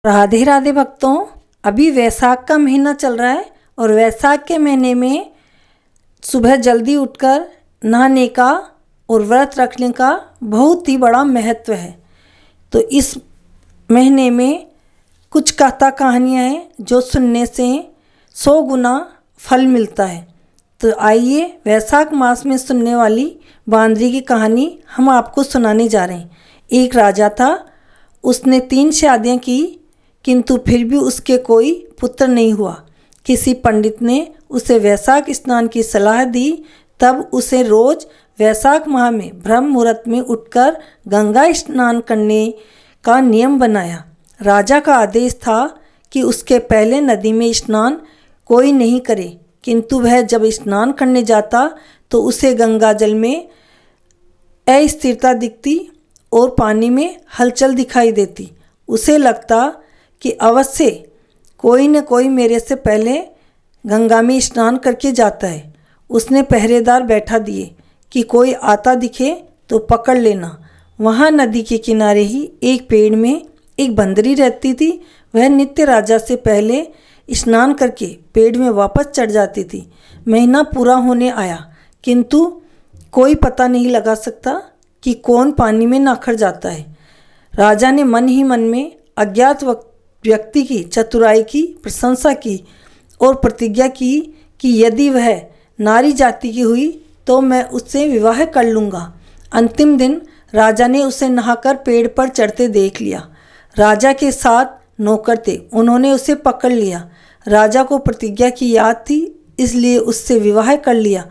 राधे राधे भक्तों, अभी वैसाख का महीना चल रहा है और वैसाख के महीने में सुबह जल्दी उठकर नहाने का और व्रत रखने का बहुत ही बड़ा महत्व है। तो इस महीने में कुछ कथा कहानियाँ हैं जो सुनने से 100 गुना फल मिलता है। तो आइए वैसाख मास में सुनने वाली बांदरी की कहानी हम आपको सुनाने जा रहे हैं। एक राजा था, उसने 3 शादियाँ की, किंतु फिर भी उसके कोई पुत्र नहीं हुआ। किसी पंडित ने उसे वैसाख स्नान की सलाह दी। तब उसे रोज वैसाख माह में ब्रह्म मुहूर्त में उठकर गंगा स्नान करने का नियम बनाया। राजा का आदेश था कि उसके पहले नदी में स्नान कोई नहीं करे, किंतु वह जब स्नान करने जाता तो उसे गंगा जल में अस्थिरता दिखती और पानी में हलचल दिखाई देती। उसे लगता कि अवश्य कोई न कोई मेरे से पहले गंगा में स्नान करके जाता है। उसने पहरेदार बैठा दिए कि कोई आता दिखे तो पकड़ लेना। वहाँ नदी के किनारे ही एक पेड़ में एक बंदरी रहती थी। वह नित्य राजा से पहले स्नान करके पेड़ में वापस चढ़ जाती थी। महीना पूरा होने आया, किंतु कोई पता नहीं लगा सकता कि कौन पानी में नाखर जाता है। राजा ने मन ही मन में अज्ञात व्यक्ति की चतुराई की प्रशंसा की और प्रतिज्ञा की कि यदि वह नारी जाति की हुई तो मैं उससे विवाह कर लूँगा। अंतिम दिन राजा ने उसे नहाकर पेड़ पर चढ़ते देख लिया। राजा के साथ नौकर थे, उन्होंने उसे पकड़ लिया। राजा को प्रतिज्ञा की याद थी, इसलिए उससे विवाह कर लिया।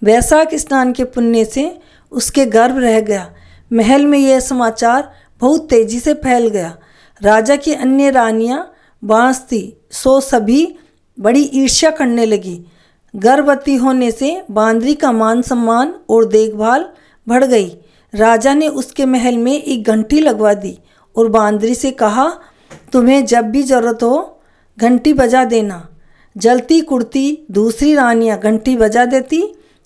वैसाख स्नान के पुण्य से उसके गर्भ रह गया। महल में यह समाचार बहुत तेजी से फैल गया। राजा की अन्य रानियां बांस थी, सो सभी बड़ी ईर्ष्या करने लगी। गर्भवती होने से बांदरी का मान सम्मान और देखभाल बढ़ गई। राजा ने उसके महल में एक घंटी लगवा दी और बांदरी से कहा, तुम्हें जब भी ज़रूरत हो घंटी बजा देना। जलती कुड़ती दूसरी रानियां घंटी बजा देती।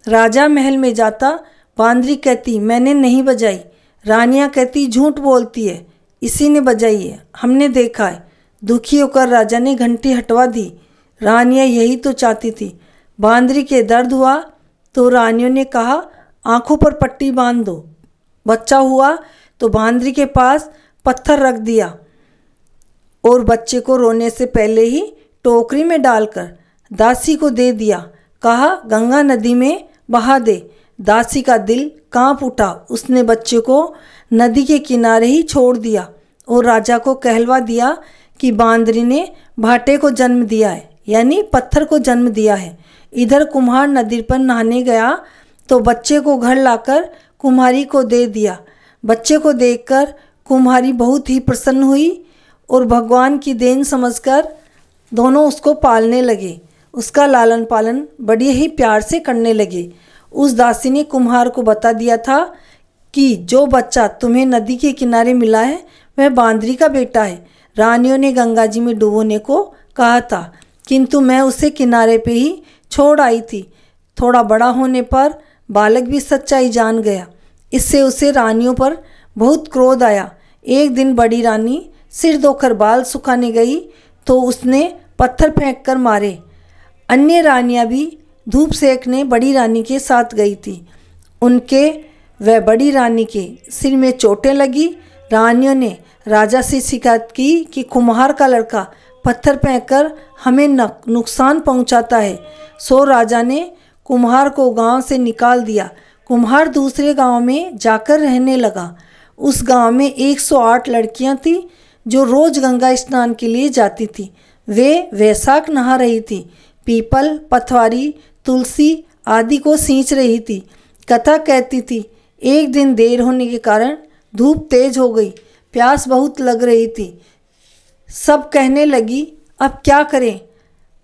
राजा महल में जाता, बांदरी कहती मैंने नहीं बजाई। रानियां कहती झूठ बोलती है, इसी ने बजाई है, हमने देखा है। दुखी होकर राजा ने घंटी हटवा दी। रानियां यही तो चाहती थी। बांदरी के दर्द हुआ तो रानियों ने कहा आंखों पर पट्टी बांध दो। बच्चा हुआ तो बांदरी के पास पत्थर रख दिया और बच्चे को रोने से पहले ही टोकरी में डालकर दासी को दे दिया। कहा गंगा नदी में बहा दे। दासी का दिल कांप उठा। उसने बच्चे को नदी के किनारे ही छोड़ दिया और राजा को कहलवा दिया कि बांदरी ने भाटे को जन्म दिया है, यानी पत्थर को जन्म दिया है। इधर कुम्हार नदी पर नहाने गया तो बच्चे को घर लाकर कुम्हारी को दे दिया। बच्चे को देखकर कुम्हारी बहुत ही प्रसन्न हुई और भगवान की देन समझकर दोनों उसको पालने लगे। उसका लालन पालन बड़े ही प्यार से करने लगे। उस दासी ने कुम्हार को बता दिया था कि जो बच्चा तुम्हें नदी के किनारे मिला है वह बांदरी का बेटा है। रानियों ने गंगा जी में डुबोने को कहा था, किंतु मैं उसे किनारे पे ही छोड़ आई थी। थोड़ा बड़ा होने पर बालक भी सच्चाई जान गया। इससे उसे रानियों पर बहुत क्रोध आया। एक दिन बड़ी रानी सिर धोकर बाल सुखाने गई तो उसने पत्थर फेंक कर मारे। अन्य रानियां भी धूप सेकने बड़ी रानी के साथ गई थी। उनके वह बड़ी रानी के सिर में चोटें लगी। रानियों ने राजा से शिकायत की कि कुम्हार का लड़का पत्थर फेंककर हमें नुकसान पहुंचाता है। सो राजा ने कुम्हार को गांव से निकाल दिया। कुम्हार दूसरे गांव में जाकर रहने लगा। उस गांव में 108 लड़कियां थीं जो रोज गंगा स्नान के लिए जाती थी। वे वैसाख नहा रही थी, पीपल, पथवारी, तुलसी आदि को सींच रही थी। कथा कहती थी एक दिन देर होने के कारण धूप तेज हो गई, प्यास बहुत लग रही थी। सब कहने लगी अब क्या करें।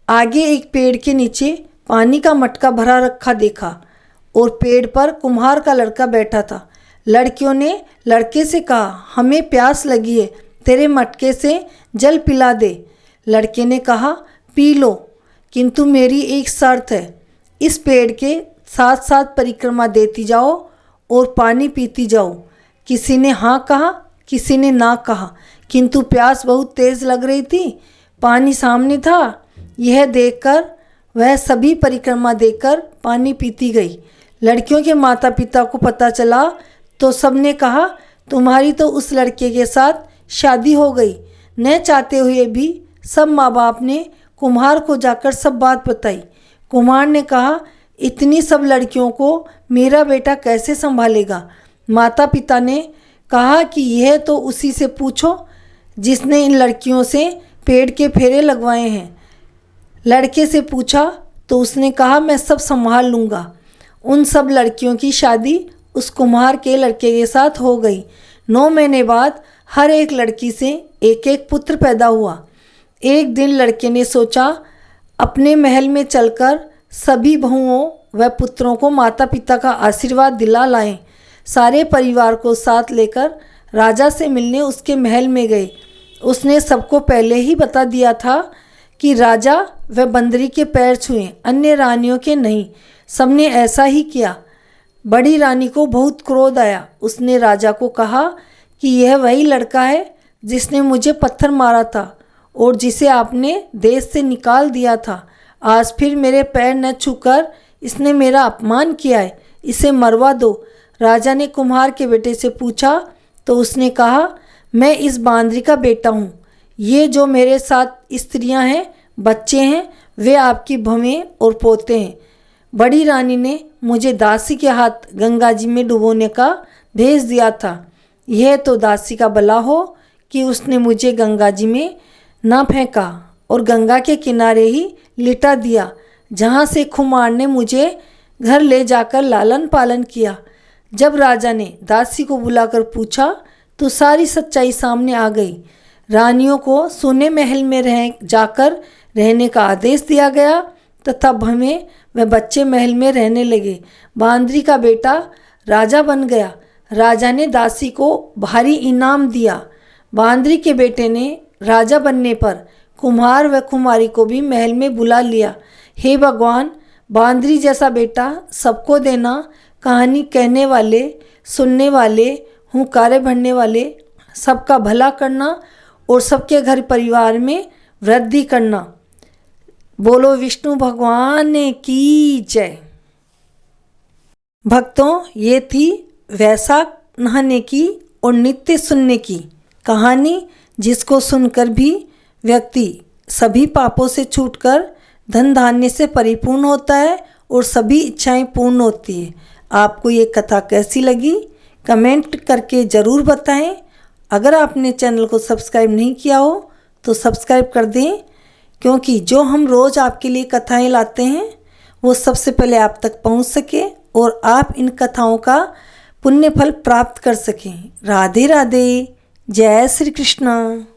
आगे एक पेड़ के नीचे पानी का मटका भरा रखा देखा और पेड़ पर कुम्हार का लड़का बैठा था। लड़कियों ने लड़के से कहा हमें प्यास लगी है, तेरे मटके से जल पिला दे। लड़के ने कहा पी लो, किंतु मेरी एक शर्त है, इस पेड़ के साथ साथ परिक्रमा देती जाओ और पानी पीती जाओ। किसी ने हाँ कहा, किसी ने ना कहा, किंतु प्यास बहुत तेज़ लग रही थी। पानी सामने था। यह देखकर वह सभी परिक्रमा देकर पानी पीती गई। लड़कियों के माता पिता को पता चला तो सबने कहा, तुम्हारी तो उस लड़के के साथ शादी हो गई। न चाहते हुए भी सब माँ बाप ने कुम्हार को जाकर सब बात बताई। कुम्हार ने कहा, इतनी सब लड़कियों को मेरा बेटा कैसे संभालेगा। माता पिता ने कहा कि यह तो उसी से पूछो जिसने इन लड़कियों से पेड़ के फेरे लगवाए हैं। लड़के से पूछा तो उसने कहा, मैं सब संभाल लूँगा। उन सब लड़कियों की शादी उस कुम्हार के लड़के के साथ हो गई। 9 महीने बाद हर एक लड़की से एक एक पुत्र पैदा हुआ। एक दिन लड़के ने सोचा, अपने महल में चलकर सभी बहुओं व पुत्रों को माता पिता का आशीर्वाद दिला लाएं। सारे परिवार को साथ लेकर राजा से मिलने उसके महल में गए। उसने सबको पहले ही बता दिया था कि राजा व बंदरी के पैर छुएं, अन्य रानियों के नहीं। सबने ऐसा ही किया। बड़ी रानी को बहुत क्रोध आया। उसने राजा को कहा कि यह वही लड़का है जिसने मुझे पत्थर मारा था और जिसे आपने देश से निकाल दिया था। आज फिर मेरे पैर न छूकर इसने मेरा अपमान किया है, इसे मरवा दो। राजा ने कुम्हार के बेटे से पूछा तो उसने कहा, मैं इस बांदरी का बेटा हूँ। ये जो मेरे साथ स्त्रियाँ हैं, बच्चे हैं, वे आपकी भवें और पोते हैं। बड़ी रानी ने मुझे दासी के हाथ गंगा जी में डुबोने का भेज दिया था। यह तो दासी का भला हो कि उसने मुझे गंगा जी में ना फेंका और गंगा के किनारे ही लिटा दिया, जहाँ से कुम्हार ने मुझे घर ले जाकर लालन पालन किया। जब राजा ने दासी को बुलाकर पूछा तो सारी सच्चाई सामने आ गई। रानियों को सोने महल में जाकर रहने का आदेश दिया गया तथा भवें व बच्चे महल में रहने लगे। बांदरी का बेटा राजा बन गया। राजा ने दासी को भारी इनाम दिया। बांदरी के बेटे ने राजा बनने पर कुम्हार व कुमारी को भी महल में बुला लिया। हे भगवान, बांदरी जैसा बेटा सबको देना, कहानी कहने वाले, सुनने वाले, हुंकारे भरने वाले, सबका भला करना और सबके घर परिवार में वृद्धि करना। बोलो विष्णु भगवान की जय। भक्तों, ये थी वैशाख नहाने की और नित्य सुनने की कहानी, जिसको सुनकर भी व्यक्ति सभी पापों से छूटकर धन धान्य से परिपूर्ण होता है और सभी इच्छाएं पूर्ण होती है। आपको ये कथा कैसी लगी कमेंट करके ज़रूर बताएं। अगर आपने चैनल को सब्सक्राइब नहीं किया हो तो सब्सक्राइब कर दें, क्योंकि जो हम रोज़ आपके लिए कथाएं लाते हैं वो सबसे पहले आप तक पहुंच सके और आप इन कथाओं का पुण्य फल प्राप्त कर सकें। राधे राधे, जय श्री कृष्ण।